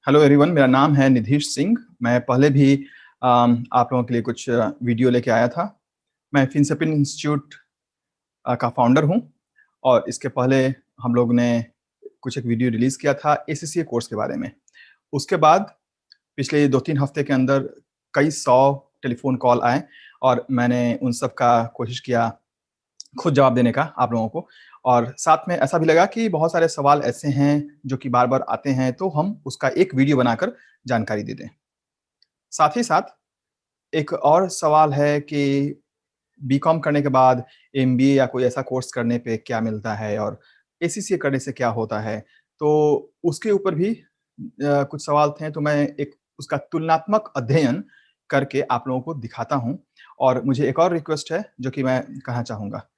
Hello everyone, मेरा नाम है निधीश सिंह। मैं पहले भी आप लोगों के लिए कुछ वीडियो लेके आया था। मैं फिनसेपिन इंस्टीट्यूट का फाउंडर हूँ और इसके पहले हम लोग ने कुछ एक वीडियो रिलीज़ किया था एसीसीए कोर्स के बारे में। उसके बाद पिछले 2-3 हफ्ते के अंदर कई 100 टेलीफ़ोन कॉल आए और मैंने उन सब का कोशिश किया खुद जवाब देने का आप लोगों को। और साथ में ऐसा भी लगा कि बहुत सारे सवाल ऐसे हैं जो कि बार-बार आते हैं, तो हम उसका एक वीडियो बनाकर जानकारी दे दें। साथ ही साथ एक और सवाल है कि बीकॉम करने के बाद एमबीए या कोई ऐसा कोर्स करने पे क्या मिलता है और एसीसीए करने से क्या होता है? तो उसके ऊपर भी कुछ सवाल थे, तो मैं एक उसका तुलनात्मक अध्ययन करके आप लोगों को दिखाता हूँ और मुझे एक और रिक्वेस्ट है जो कि मैं कहना चाहूँगा।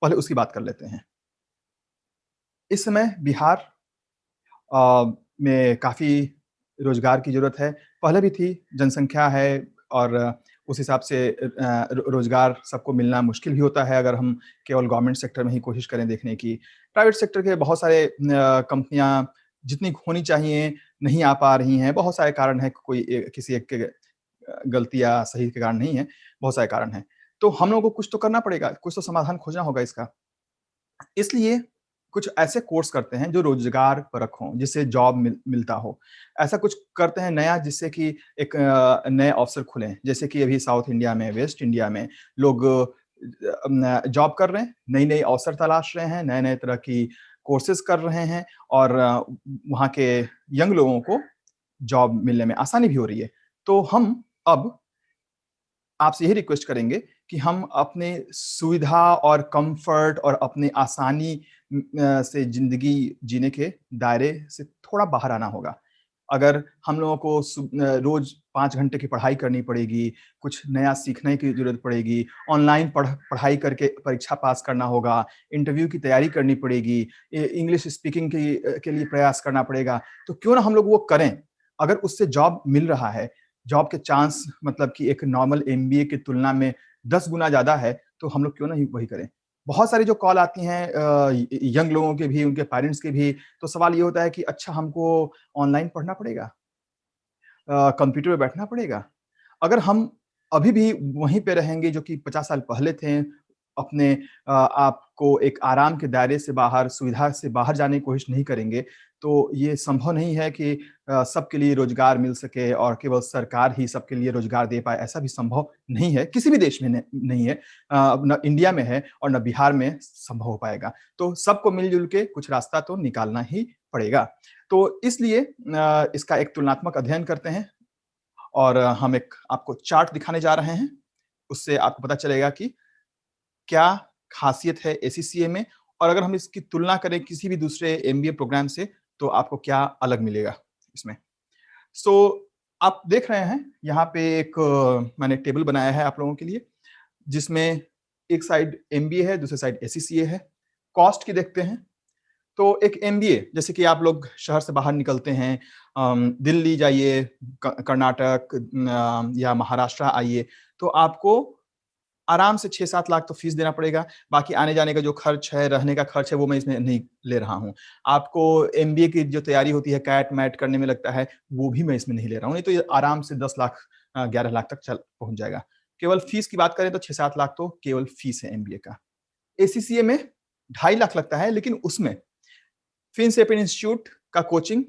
पहले उसकी बात कर लेते हैं। इस समय बिहार में काफ़ी रोज़गार की ज़रूरत है। पहले भी थी, जनसंख्या है और उस हिसाब से रोज़गार सबको मिलना मुश्किल भी होता है अगर हम केवल गवर्नमेंट सेक्टर में ही कोशिश करें देखने की। प्राइवेट सेक्टर के बहुत सारे कंपनियाँ जितनी होनी चाहिए, नहीं आ पा रही हैं। बहुत सारे कारण हैं, कोई किसी एक के गलती या सही के कारण नहीं है, बहुत सारे कारण हैं। तो हम लोगों को कुछ तो करना पड़ेगा, कुछ तो समाधान खोजना होगा इसका। इसलिए कुछ ऐसे कोर्स करते हैं जो रोज़गार परक हों, जिससे जॉब मिलता हो। ऐसा कुछ करते हैं नया जिससे कि एक नए अवसर खुलें। जैसे कि अभी साउथ इंडिया में, वेस्ट इंडिया में लोग जॉब कर रहे हैं, नई-नई अवसर तलाश रहे हैं, नए-नए तरह की कोर्सेज़ कर रहे हैं और वहाँ के यंग लोगों को जॉब मिलने में आसानी भी हो रही है। तो हम अब आपसे यही रिक्वेस्ट करेंगे कि हम अपने सुविधा और कम्फ़र्ट और अपनी आसानी से ज़िंदगी जीने के दायरे से थोड़ा बाहर आना होगा। अगर हम लोगों को रोज़ 5 घंटे की पढ़ाई करनी पड़ेगी, कुछ नया सीखने की ज़रूरत पड़ेगी, ऑनलाइन पढ़ाई करके परीक्षा पास करना होगा, इंटरव्यू की तैयारी करनी पड़ेगी, इंग्लिश स्पीकिंग के लिए प्रयास करना पड़ेगा, तो क्यों ना हम लोग वो करें? अगर उससे जॉब मिल रहा है, जॉब के चांस मतलब कि एक नॉर्मल एमबीए की तुलना में 10 गुना ज़्यादा है, तो हम लोग क्यों नहीं वही करें? बहुत सारी जो कॉल आती हैं यंग लोगों के भी, उनके पेरेंट्स के भी, तो सवाल ये होता है कि अच्छा हमको ऑनलाइन पढ़ना पड़ेगा? कंप्यूटर पे बैठना पड़ेगा? अगर हम अभी भी वहीं पे रहेंगे जो कि 50 साल पहले थे, अपने आपको एक आराम के दायरे से बाहर, सुविधा से बाहर जाने की कोशिश नहीं करेंगे, तो ये संभव नहीं है कि सबके लिए रोज़गार मिल सके और केवल सरकार ही सबके लिए रोज़गार दे पाए, ऐसा भी संभव नहीं है, किसी भी देश में नहीं है। ना इंडिया में है और ना बिहार में संभव हो पाएगा। तो सबको मिल-जुल के कुछ रास्ता तो निकालना ही पड़ेगा। तो इसलिए इसका एक तुलनात्मक अध्ययन करते हैं और हम एक आपको चार्ट दिखाने जा रहे हैं। उससे आपको पता चलेगा कि क्या ख़ासियत है एसीसीए में और अगर हम इसकी तुलना करें किसी भी दूसरे एमबीए प्रोग्राम से, तो आपको क्या अलग मिलेगा इसमें। सो आप देख रहे हैं यहाँ पे एक मैंने टेबल बनाया है आप लोगों के लिए, जिसमें एक साइड एमबीए है, दूसरी साइड एसीसीए है। कॉस्ट की देखते हैं। तो एक एमबीए जैसे कि आप लोग शहर से बाहर निकलते हैं, दिल्ली जाइए, कर्नाटक या महाराष्ट्र आइए, तो आपको आराम से 6-7 लाख तो फीस देना पड़ेगा। बाकी आने-जाने का जो खर्च है, रहने का खर्च है, वो मैं इसमें नहीं ले रहा हूँ। आपको एमबीए की जो तैयारी होती है, कैट-मैट करने में लगता है, वो भी मैं इसमें नहीं ले रहा हूँ। नहीं तो ये आराम से 10 लाख 11 लाख तक चल पहुँच जाएगा। केवल फीस की बात करें तो 6-7 लाख तो केवल फीस है एमबीए का। एसीसीए में 2.5 लाख लगता है, लेकिन उसमें फिनसेपिन इंस्टीट्यूट का कोचिंग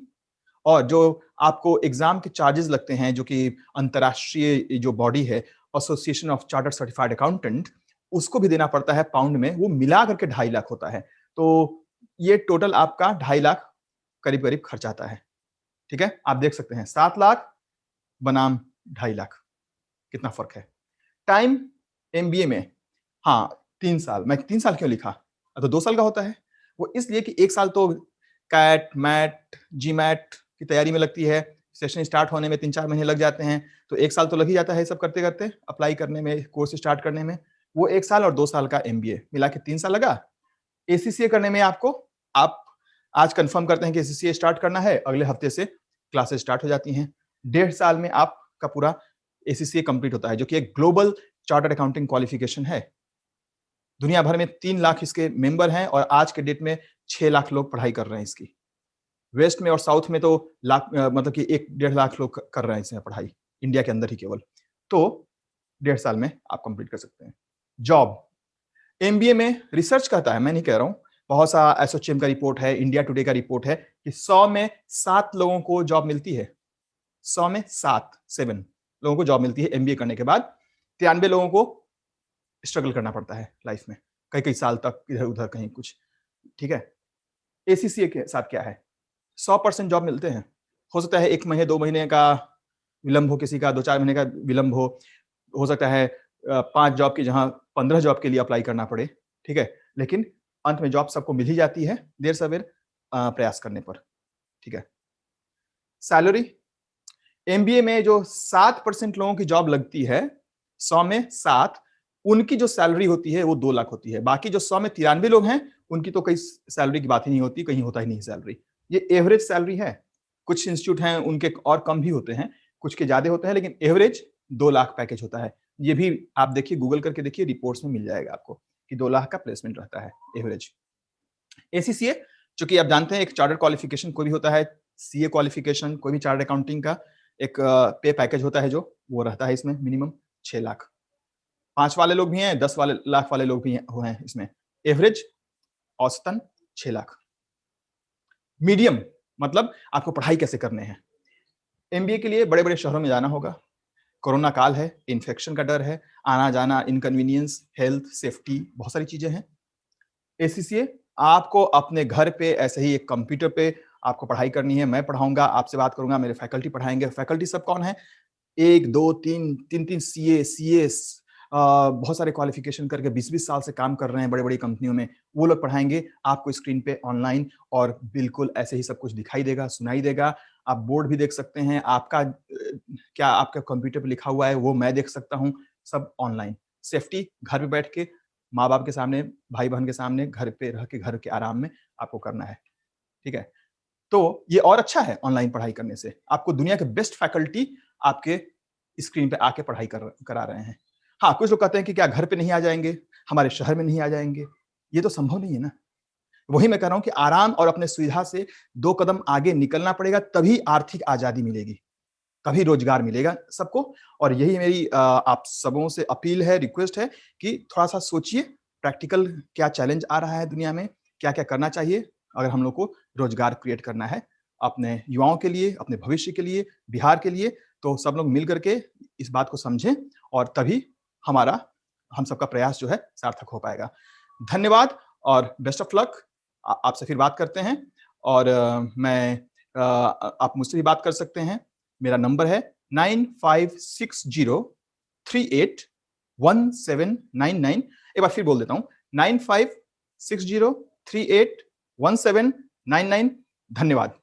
और जो आपको एग्ज़ाम के चार्जेज़ लगते हैं, जो कि अंतर्राष्ट्रीय जो बॉडी है, association of chartered certified accountant, उसको भी देना पड़ता है पाउंड में, वो मिला करके 2.5 लाख होता है। तो ये टोटल आपका 2.5 लाख करीब-करीब खर्च आता है। ठीक है? आप देख सकते हैं 7 लाख बनाम 2.5 लाख, कितना फ़र्क है। टाइम एमबीए में हाँ, 3 साल। मैं 3 साल क्यों लिखा? तो 2 साल का होता है। वो इसलिए कि 1 साल तो कैट, मैट, जीमैट की तैयारी में लगती है। सेशन स्टार्ट होने में 3-4 महीने लग जाते हैं। तो 1 साल तो लग ही जाता है ये सब करते-करते, अप्लाई करने में, कोर्स स्टार्ट करने में। वो 1 साल और 2 साल का एमबीए मिला के 3 साल लगा। एसीसीए करने में आपको आप आज कन्फर्म करते हैं कि एसीसीए स्टार्ट करना है, अगले हफ्ते से क्लासेस स्टार्ट हो जाती हैं। 1.5 साल में आपका पूरा एसीसीए कंप्लीट होता है, जो कि एक ग्लोबल चार्टर्ड अकाउंटिंग क्वालिफिकेशन है। दुनिया भर में 3 लाख इसके मेंबर हैं और आज के डेट में 6 लाख लोग पढ़ाई कर रहे हैं इसकी। वेस्ट में और साउथ में तो मतलब कि 1 डेढ़ लाख लोग कर रहे हैं इसमें पढ़ाई, इंडिया के अंदर ही केवल। तो 1.5 साल में आप कंप्लीट कर सकते हैं। जॉब, एमबीए में रिसर्च कहता है, मैं नहीं कह रहा हूँ, बहुत सा एसोचैम का रिपोर्ट है, इंडिया टुडे का रिपोर्ट है कि 100 में 7 लोगों को जॉब मिलती है। 100 में 7 लोगों को जॉब मिलती है एमबीए करने के बाद। 93 लोगों को स्ट्रगल करना पड़ता है लाइफ में, कई-कई साल तक इधर-उधर कहीं कुछ, ठीक है? एसीसीए के साथ क्या है? 100% जॉब मिलते हैं। हो सकता है 1 महीने, 2 महीने का विलंब हो किसी का, 2-4 महीने का विलंब हो सकता है 5 जॉब की जगह 15 जॉब के लिए अप्लाई करना पड़े, ठीक है? लेकिन अंत में जॉब सबको मिल ही जाती है, देर-सवेर प्रयास करने पर, ठीक है? सैलरी, एमबीए में जो 7% लोगों की जॉब लगती है, 100 में 7, उनकी जो सैलरी होती है वो 2 लाख होती है। बाकी जो 100 में 93 लोग हैं, उनकी तो कोई सैलरी की बात ही नहीं होती, कहीं होता ही नहीं सैलरी। ये एवरेज सैलरी है। कुछ इंस्टीट्यूट हैं उनके और कम भी होते हैं, कुछ के ज़्यादा होते हैं, लेकिन एवरेज 2 लाख पैकेज होता है। ये भी आप देखिए, गूगल करके देखिए, रिपोर्ट्स में मिल जाएगा आपको कि 2 लाख का प्लेसमेंट रहता है एवरेज। एसीसीए, चूँकि आप जानते हैं एक चार्टर्ड क्वालिफिकेशन कोई भी होता है, सीए क्वालिफिकेशन, कोई भी चार्टर्ड अकाउंटिंग का एक पे पैकेज होता है जो, वो रहता है इसमें मिनिमम 6 लाख। 5 वाले लोग भी हैं, 10 वाले लाख वाले लोग भी हैं वो हैं इसमें। एवरेज औसतन 6 लाख। मीडियम मतलब आपको पढ़ाई कैसे करने हैं। एमबीए के लिए बड़े-बड़े शहरों में जाना होगा। कोरोना काल है, इन्फेक्शन का डर है, आना-जाना, इनकन्वीनियंस, हेल्थ, सेफ्टी, बहुत सारी चीज़ें हैं। एसीसीए, आपको अपने घर पे ऐसे ही एक कंप्यूटर पे आपको पढ़ाई करनी है, मैं पढ़ाऊँगा, आपसे बात करूँगा, मेरे फैकल्टी पढ़ाएँगे। फैकल्टी सब कौन है? 1, 2, 3, 3-3 सीए, सीएस, बहुत सारे क्वालिफ़िकेशन करके 20-20 साल से काम कर रहे हैं बड़ी-बड़ी कंपनियों में, वो लोग पढ़ाएँगे आपको स्क्रीन पे ऑनलाइन, और बिल्कुल ऐसे ही सब कुछ दिखाई देगा, सुनाई देगा। आप बोर्ड भी देख सकते हैं, आपका क्या आपके कंप्यूटर पे लिखा हुआ है वो मैं देख सकता हूँ, सब ऑनलाइन। सेफ्टी, घर पे बैठ के, माँ-बाप के सामने, भाई-बहन के सामने, घर पे रह के, घर के आराम में आपको करना है, ठीक है? तो ये और अच्छा है ऑनलाइन पढ़ाई करने से। आपको दुनिया के बेस्ट फैकल्टी आपके स्क्रीन पे आके पढ़ाई करा रहे हैं। हाँ, कुछ लोग कहते हैं कि क्या घर पे नहीं आ जाएँगे? हमारे शहर में नहीं आ जाएँगे? ये तो संभव नहीं है ना। वही मैं कह रहा हूँ कि आराम और अपने सुविधा से 2 कदम आगे निकलना पड़ेगा, तभी आर्थिक आज़ादी मिलेगी, तभी रोज़गार मिलेगा सबको। और यही मेरी आप सबों से अपील है, रिक्वेस्ट है कि थोड़ा-सा सोचिए, प्रैक्टिकल क्या चैलेंज आ रहा है दुनिया में, क्या-क्या करना चाहिए अगर हम लोग को रोज़गार क्रिएट करना है, अपने युवाओं के लिए, अपने भविष्य के लिए, बिहार के लिए। तो सब लोग मिल कर के इस बात को समझें, और तभी हमारा हम सबका प्रयास जो है सार्थक हो पाएगा। धन्यवाद और बेस्ट ऑफ लक। आपसे फिर बात करते हैं, और आप मुझसे भी बात कर सकते हैं। मेरा नंबर है 9560381799। एक बार फिर बोल देता हूँ, 9560381799। धन्यवाद।